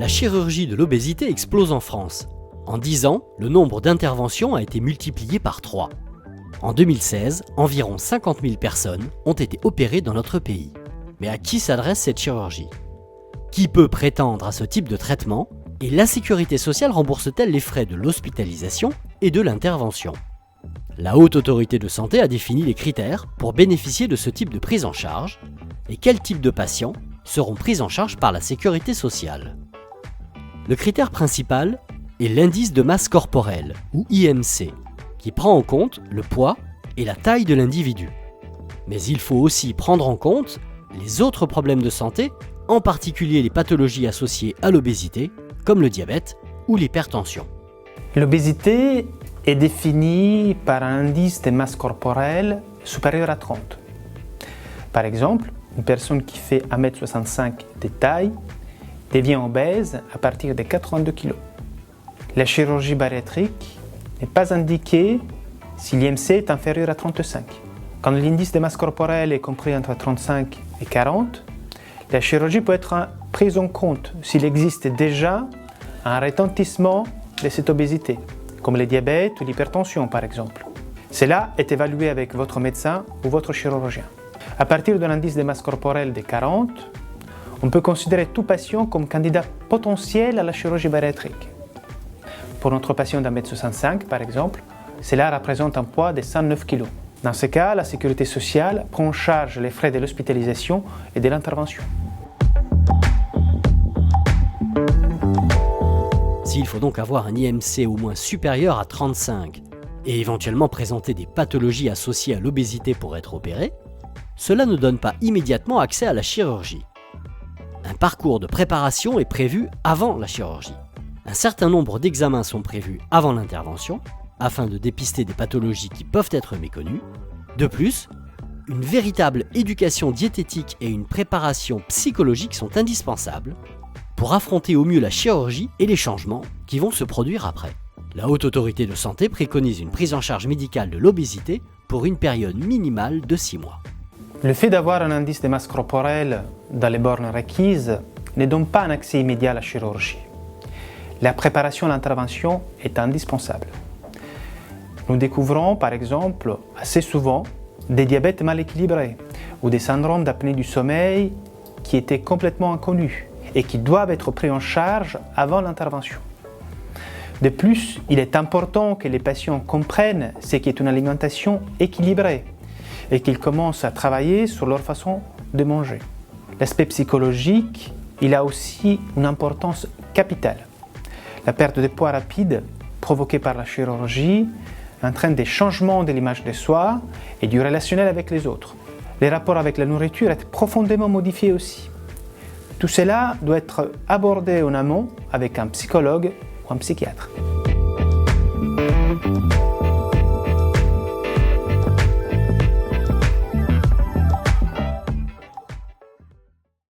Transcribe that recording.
La chirurgie de l'obésité explose en France. En 10 ans, le nombre d'interventions a été multiplié par 3. En 2016, environ 50 000 personnes ont été opérées dans notre pays. Mais à qui s'adresse cette chirurgie? Qui peut prétendre à ce type de traitement? Et la sécurité sociale rembourse-t-elle les frais de l'hospitalisation et de l'intervention? La Haute Autorité de Santé a défini les critères pour bénéficier de ce type de prise en charge et quels types de patients seront pris en charge par la sécurité sociale. Le critère principal est l'indice de masse corporelle, ou IMC, qui prend en compte le poids et la taille de l'individu. Mais il faut aussi prendre en compte les autres problèmes de santé, en particulier les pathologies associées à l'obésité, comme le diabète ou l'hypertension. L'obésité est définie par un indice de masse corporelle supérieur à 30. Par exemple, une personne qui fait 1,65 m de taille devient obèse à partir de 82 kg. La chirurgie bariatrique n'est pas indiquée si l'IMC est inférieur à 35. Quand l'indice de masse corporelle est compris entre 35 et 40, la chirurgie peut être prise en compte s'il existe déjà un retentissement de cette obésité, comme le diabète ou l'hypertension par exemple. Cela est évalué avec votre médecin ou votre chirurgien. À partir de l'indice de masse corporelle de 40, on peut considérer tout patient comme candidat potentiel à la chirurgie bariatrique. Pour notre patient d'1,65 m par exemple, cela représente un poids de 109 kg. Dans ce cas, la sécurité sociale prend en charge les frais de l'hospitalisation et de l'intervention. S'il faut donc avoir un IMC au moins supérieur à 35 et éventuellement présenter des pathologies associées à l'obésité pour être opéré, cela ne donne pas immédiatement accès à la chirurgie. Un parcours de préparation est prévu avant la chirurgie. Un certain nombre d'examens sont prévus avant l'intervention, afin de dépister des pathologies qui peuvent être méconnues. De plus, une véritable éducation diététique et une préparation psychologique sont indispensables pour affronter au mieux la chirurgie et les changements qui vont se produire après. La Haute Autorité de Santé préconise une prise en charge médicale de l'obésité pour une période minimale de 6 mois. Le fait d'avoir un indice de masse corporelle dans les bornes requises ne donne pas un accès immédiat à la chirurgie. La préparation à l'intervention est indispensable. Nous découvrons par exemple assez souvent des diabètes mal équilibrés ou des syndromes d'apnée du sommeil qui étaient complètement inconnus et qui doivent être pris en charge avant l'intervention. De plus, il est important que les patients comprennent ce qu'est une alimentation équilibrée et qu'ils commencent à travailler sur leur façon de manger. L'aspect psychologique, il a aussi une importance capitale. La perte de poids rapide provoquée par la chirurgie entraîne des changements de l'image de soi et du relationnel avec les autres. Les rapports avec la nourriture sont profondément modifiés aussi. Tout cela doit être abordé en amont avec un psychologue ou un psychiatre.